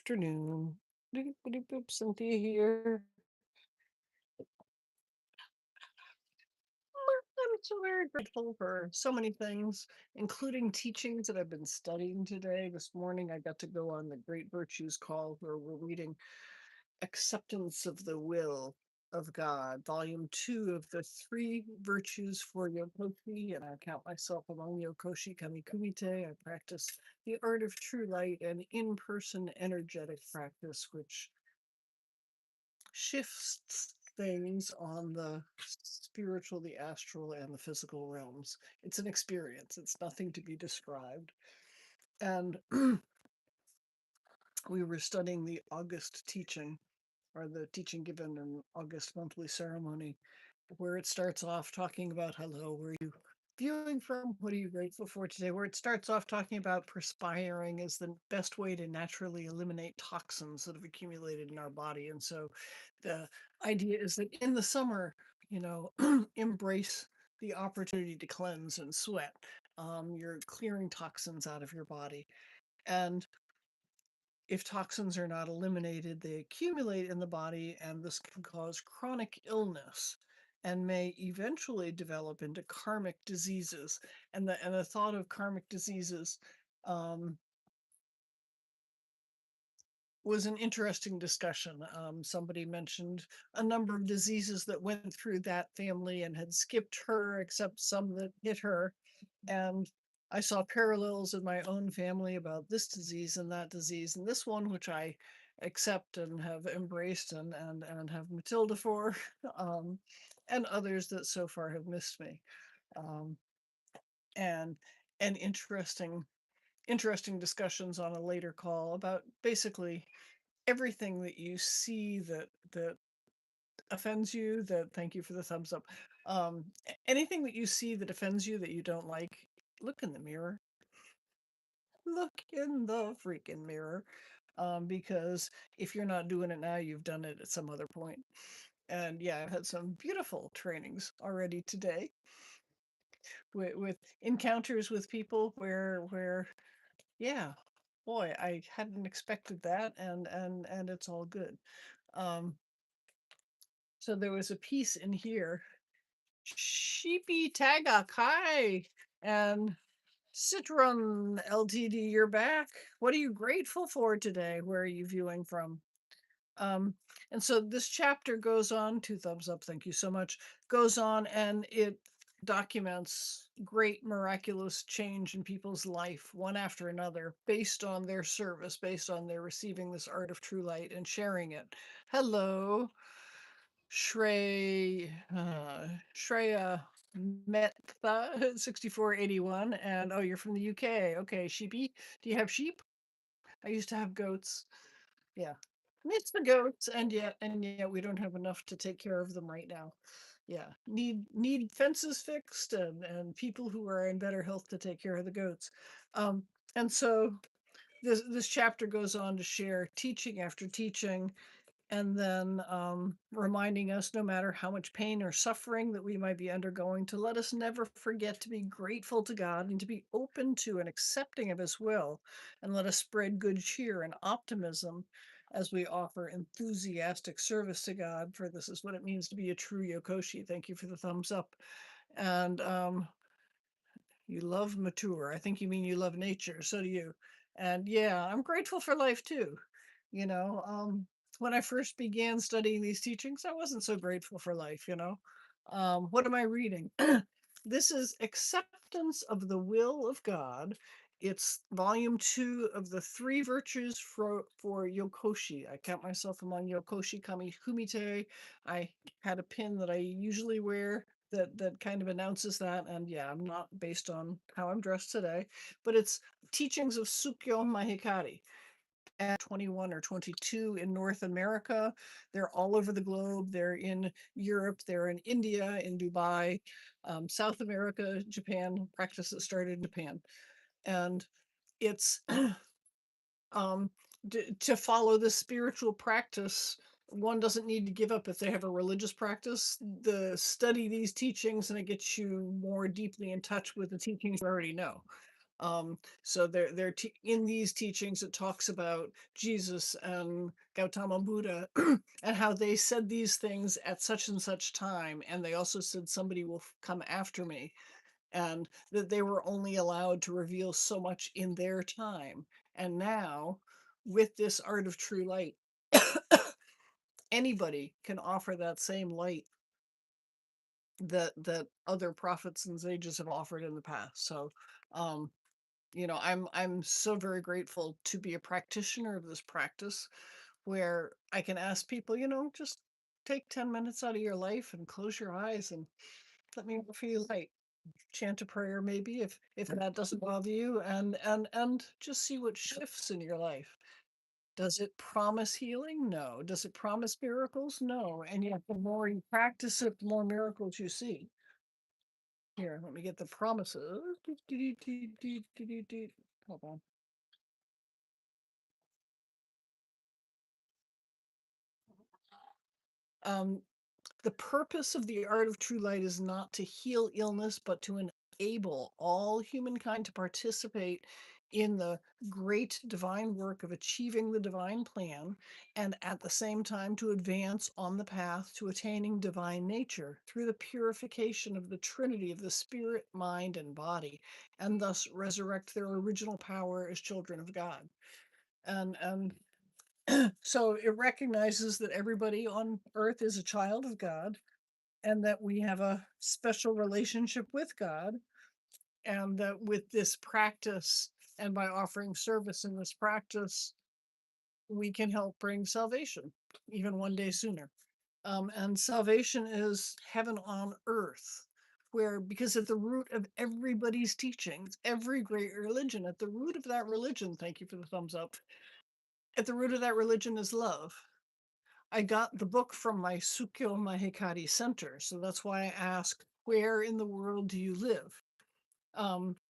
afternoon. Boop, boop, boop, Cynthia here. I'm so very grateful for so many things, including teachings that I've been studying today. This morning, I got to go on the Great Virtues call where we're reading Acceptance of the Will of God, Volume 2 of the Three Virtues for Yokoshi. And I count myself among Yokoshi Kami Kumite. I practice the art of true light and in person energetic practice, which shifts things on the spiritual, the astral, and the physical realms. It's an experience, it's nothing to be described. And we were studying the August teaching, or the teaching given in August monthly ceremony, where it starts off talking about hello, where are you viewing from? What are you grateful for today? Where it starts off talking about perspiring is the best way to naturally eliminate toxins that have accumulated in our body. And so the idea is that in the summer, you know, embrace the opportunity to cleanse and sweat. You're clearing toxins out of your body. And if toxins are not eliminated, they accumulate in the body, and this can cause chronic illness and may eventually develop into karmic diseases. And the thought of karmic diseases um, was an interesting discussion. Somebody mentioned a number of diseases that went through that family and had skipped her, except some that hit her. And I saw parallels in my own family about this disease and that disease, and this one, which I accept and have embraced and have Matilda for, um, and others that so far have missed me. Um, and and interesting discussions on a later call about basically everything that you see that offends you. That Thank you for the thumbs up. Anything that you see that offends you that you don't like, look in the mirror. Look in the freaking mirror. Because if you're not doing it now, you've done it at some other point. And yeah, I've had some beautiful trainings already today with encounters with people where yeah, boy, I hadn't expected that, and it's all good. Um, so there was a piece in here, Sheepy Tagak, hi, and Citron Ltd, you're back. What are you grateful for today? Where are you viewing from? Um, and so this chapter goes on, two thumbs up, thank you so much, goes on and it documents great miraculous change in people's life, one after another, based on their service, based on their receiving this art of true light and sharing it. Hello, Shreya Metha 6481. And oh, you're from the UK. Okay, sheepy. Do you have sheep? I used to have goats. Yeah. It's the goats, and yet we don't have enough to take care of them right now. Yeah. Need fences fixed and people who are in better health to take care of the goats. Um, and so this chapter goes on to share teaching after teaching, and then reminding us, no matter how much pain or suffering that we might be undergoing, to let us never forget to be grateful to God and to be open to and accepting of His will, and let us spread good cheer and optimism as we offer enthusiastic service to God, for this is what it means to be a true Yokoshi. Thank you for the thumbs up. And you love mature. I think you mean you love nature. So do you. And yeah, I'm grateful for life too. You know, when I first began studying these teachings, I wasn't so grateful for life, you know. What am I reading? This is Acceptance of the Will of God. It's volume 2 of the Three Virtues for Yokoshi. I count myself among Yokoshi Kami Kumite. I had a pin that I usually wear that kind of announces that. And yeah, I'm not based on how I'm dressed today, but it's teachings of Sukyo Mahikari. At 21 or 22 in North America. They're all over the globe. They're in Europe, they're in India, in Dubai, South America, Japan. Practice that started in Japan. And it's um, to follow this spiritual practice, one doesn't need to give up if they have a religious practice. Study these teachings and it gets you more deeply in touch with the teachings you already know. So in these teachings, it talks about Jesus and Gautama Buddha and how they said these things at such and such time, and they also said somebody will come after me, and that they were only allowed to reveal so much in their time. And now, with this art of true light, anybody can offer that same light that other prophets and sages have offered in the past. So, um, I'm so very grateful to be a practitioner of this practice where I can ask people, just take 10 minutes out of your life and close your eyes and let me offer you light. Chant a prayer maybe if that doesn't bother you, and just see what shifts in your life. Does it promise healing? No. Does it promise miracles? No. And yet the more you practice it, the more miracles you see. Here, let me get the promises. Hold on. Um, the purpose of the art of true light is not to heal illness, but to enable all humankind to participate in the great divine work of achieving the divine plan, and at the same time to advance on the path to attaining divine nature through the purification of the Trinity of the spirit, mind, and body, and thus resurrect their original power as children of God. And so it recognizes that everybody on earth is a child of God, and that we have a special relationship with God, and that with this practice and by offering service in this practice, we can help bring salvation even one day sooner. And salvation is heaven on earth, where, because at the root of everybody's teachings, every great religion, at the root of that religion, thank you for the thumbs up, at the root of that religion is love. I got the book from my Sukyo Mahikari Center, so that's why I ask, where in the world do you live?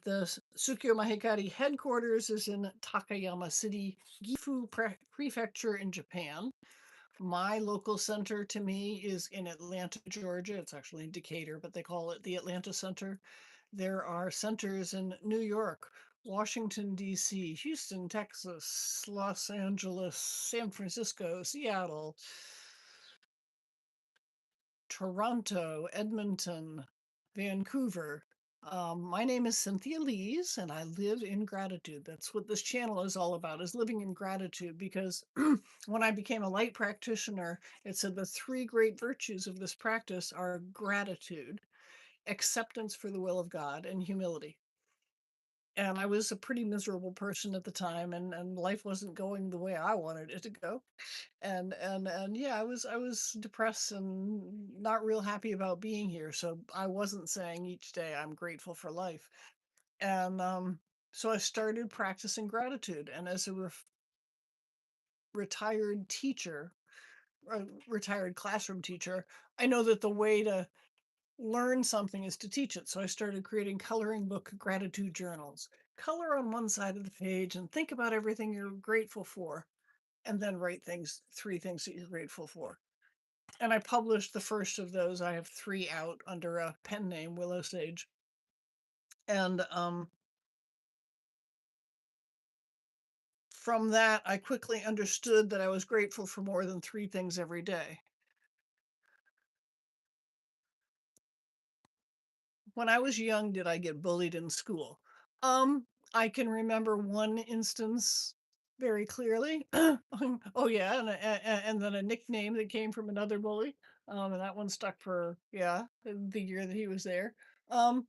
The Sukyo Mahikari headquarters is in Takayama City, Gifu Prefecture in Japan. My local center to me is in Atlanta, Georgia. It's actually in Decatur, but they call it the Atlanta Center. There are centers in New York, Washington, D.C., Houston, Texas, Los Angeles, San Francisco, Seattle, Toronto, Edmonton, Vancouver. My name is Cynthia Lees, and I live in gratitude. That's what this channel is all about, is living in gratitude, because when I became a light practitioner, it said the three great virtues of this practice are gratitude, acceptance for the will of God, and humility. And I was a pretty miserable person at the time, and life wasn't going the way I wanted it to go. And yeah, I was depressed and not real happy about being here. So I wasn't saying each day I'm grateful for life. And so I started practicing gratitude. And as a retired teacher, a retired classroom teacher, I know that the way to learn something is to teach it. So I started creating coloring book gratitude journals. Color on one side of the page and think about everything you're grateful for, and then write three things that you're grateful for. And I published the first of those. I have three out under a pen name, Willow Sage. And from that, I quickly understood that I was grateful for more than three things every day. When I was young, did I get bullied in school? I can remember one instance very clearly. Oh yeah, and then a nickname that came from another bully. And that one stuck for, yeah, the year that he was there. Um,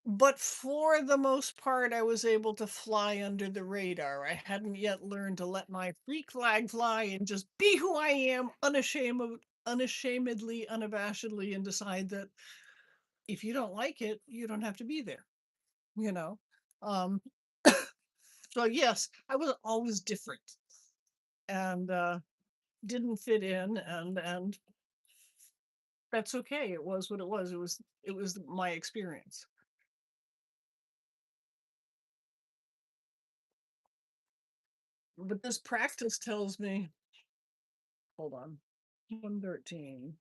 but for the most part, I was able to fly under the radar. I hadn't yet learned to let my freak flag fly and just be who I am, unashamedly, unabashedly, and decide that if you don't like it, you don't have to be there, you know? Um, so yes, I was always different and didn't fit in, and that's okay. It was what it was. It was my experience. But this practice tells me, hold on, 113.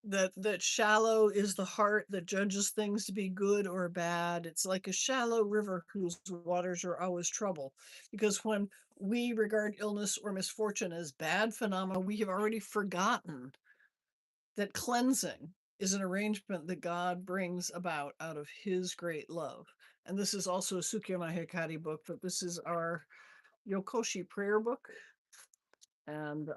that shallow is the heart that judges things to be good or bad. It's like a shallow river whose waters are always trouble. Because when we regard illness or misfortune as bad phenomena, we have already forgotten that cleansing is an arrangement that God brings about out of his great love. And this is also a Sukya Hikari book, but this is our Yokoshi prayer book. And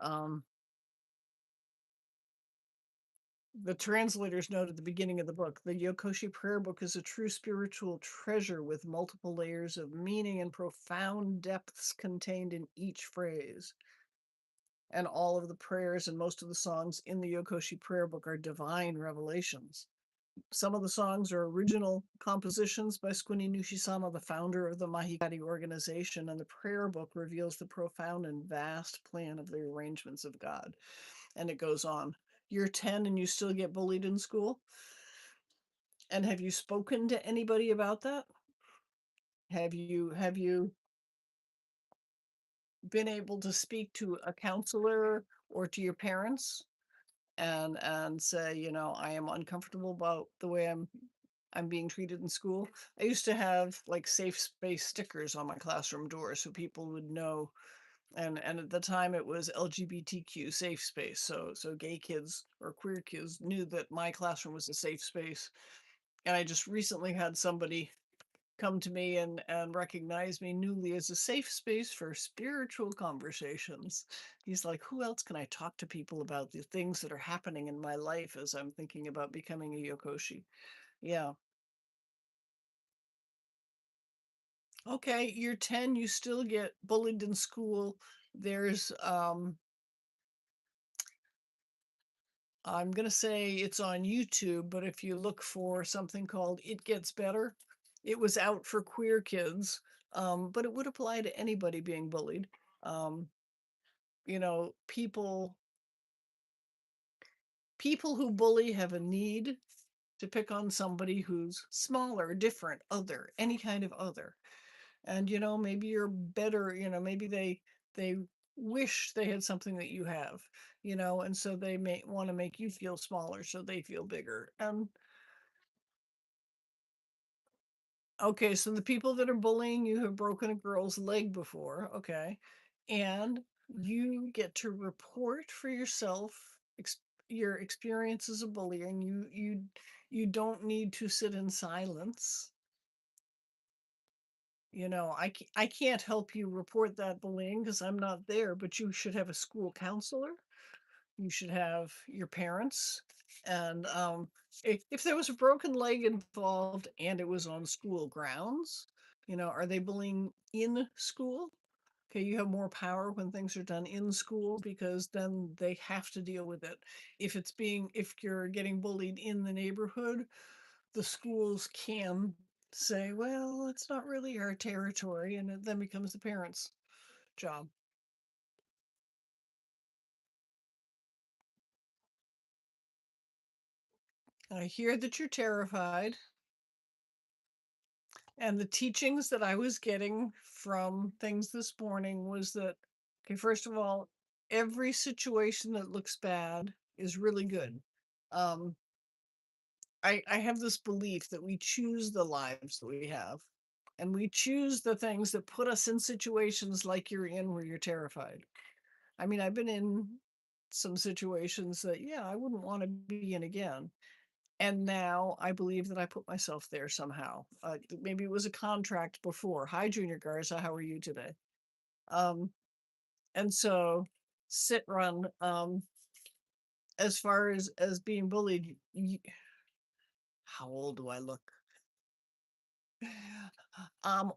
the translators note at the beginning of the book, the Yokoshi prayer book is a true spiritual treasure with multiple layers of meaning and profound depths contained in each phrase. And all of the prayers and most of the songs in the Yokoshi prayer book are divine revelations. Some of the songs are original compositions by Squinny Nushisama, the founder of the Mahikari organization, and the prayer book reveals the profound and vast plan of the arrangements of God. And it goes on. You're 10 and you still get bullied in school? And have you spoken to anybody about that? Have you been able to speak to a counselor or to your parents and say, I am uncomfortable about the way I'm being treated in school? I used to have like safe space stickers on my classroom door so people would know. And at the time it was LGBTQ safe space. So gay kids or queer kids knew that my classroom was a safe space. And I just recently had somebody come to me and recognize me newly as a safe space for spiritual conversations. He's like, who else can I talk to people about the things that are happening in my life as I'm thinking about becoming a Yokoshi? Yeah. Okay, you're 10, you still get bullied in school. There's I'm going to say it's on YouTube, but if you look for something called It Gets Better, it was out for queer kids, but it would apply to anybody being bullied. Um, people who bully have a need to pick on somebody who's smaller, different, other, any kind of other. And maybe you're better, maybe they wish they had something that you have, and so they may want to make you feel smaller so they feel bigger. Okay, so the people that are bullying you have broken a girl's leg before, okay, and you get to report for yourself your experience as a bullying. You don't need to sit in silence. I can't help you report that bullying because I'm not there, but you should have a school counselor. You should have your parents. And if there was a broken leg involved and it was on school grounds, are they bullying in school? Okay, you have more power when things are done in school because then they have to deal with it. If you're getting bullied in the neighborhood, the schools can say, well, it's not really our territory, and it then becomes the parents' job. I hear that you're terrified. And the teachings that I was getting from things this morning was that, okay, first of all, every situation that looks bad is really good. Um, I have this belief that we choose the lives that we have, and we choose the things that put us in situations like you're in where you're terrified. I mean, I've been in some situations that, yeah, I wouldn't want to be in again. And now I believe that I put myself there somehow. Maybe it was a contract before. Hi, Junior Garza, how are you today? Um, and so, sit run. As far as being bullied, how old do I look?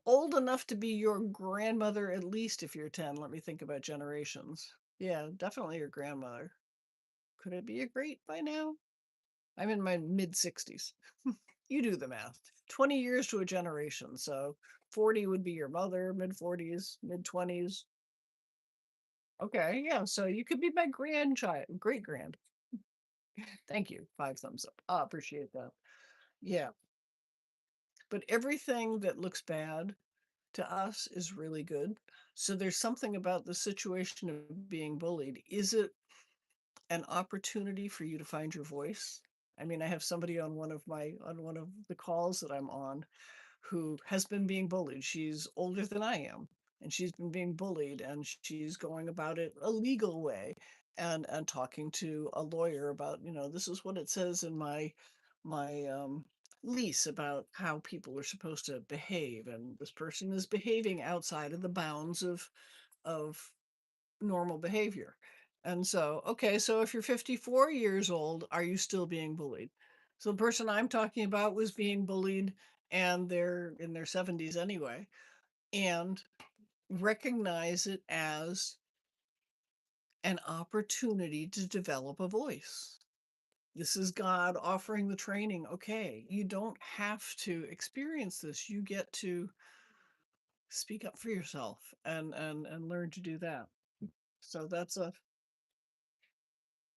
Old enough to be your grandmother, at least if you're 10. Let me think about generations. Yeah, definitely your grandmother. Could it be a great by now? I'm in my mid 60s. You do the math. 20 years to a generation. So 40 would be your mother, mid 40s, mid 20s. Okay, yeah. So you could be my grandchild, great grand. Thank you. 5 thumbs up. I appreciate that. Yeah. But everything that looks bad to us is really good. So there's something about the situation of being bullied. Is it an opportunity for you to find your voice. I mean, I have somebody on one of the calls that I'm on who has been being bullied. She's older than I am, and she's been being bullied, and she's going about it a legal way, and talking to a lawyer about, this is what it says in my lease about how people are supposed to behave, and this person is behaving outside of the bounds of normal behavior. And so, okay, so if you're 54 years old, are you still being bullied? So the person I'm talking about was being bullied, and they're in their 70s anyway, and recognize it as an opportunity to develop a voice. This is God offering the training. Okay, you don't have to experience this. You get to speak up for yourself and learn to do that. So that's a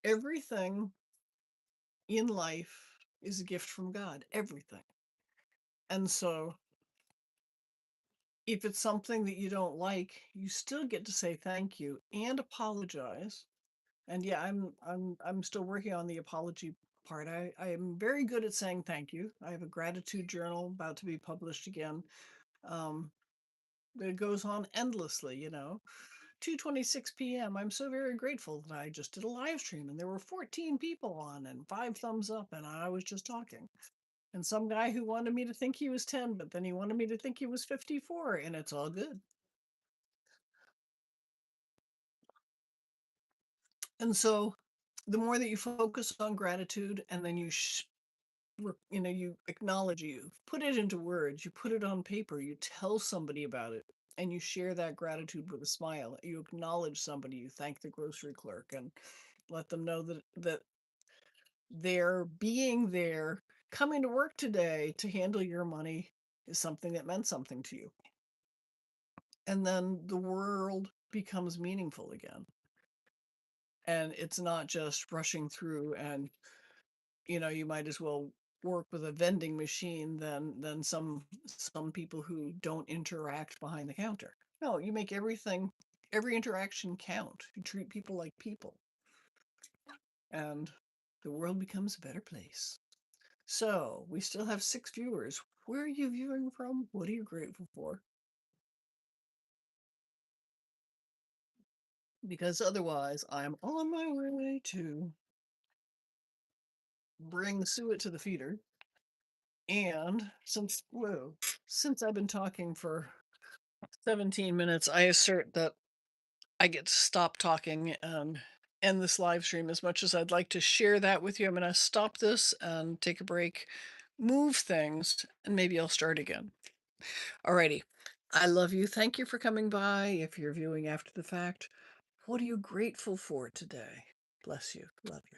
everything in life is a gift from God, everything. And so if it's something that you don't like, you still get to say thank you and apologize. And yeah, I'm still working on the apology part. I am very good at saying thank you. I have a gratitude journal about to be published again. Um, that goes on endlessly. 2:26 p.m. I'm so very grateful that I just did a live stream and there were 14 people on and 5 thumbs up and I was just talking. And some guy who wanted me to think he was 10, but then he wanted me to think he was 54, and it's all good. And so the more that you focus on gratitude and then you acknowledge, you put it into words, you put it on paper, you tell somebody about it, and you share that gratitude with a smile. You acknowledge somebody, you thank the grocery clerk and let them know that their being there, coming to work today to handle your money is something that meant something to you. And then the world becomes meaningful again. And it's not just rushing through and you might as well work with a vending machine than some people who don't interact behind the counter. No, you make every interaction count. You treat people like people, and the world becomes a better place. So we still have 6 viewers. Where are you viewing from? What are you grateful for? Because otherwise I'm on my way to bring suet to the feeder. And since I've been talking for 17 minutes, I assert that I get to stop talking and end this live stream. As much as I'd like to share that with you, I'm going to stop this and take a break, move things, and maybe I'll start again. Alrighty. I love you. Thank you for coming by. If you're viewing after the fact, what are you grateful for today? Bless you. Love you.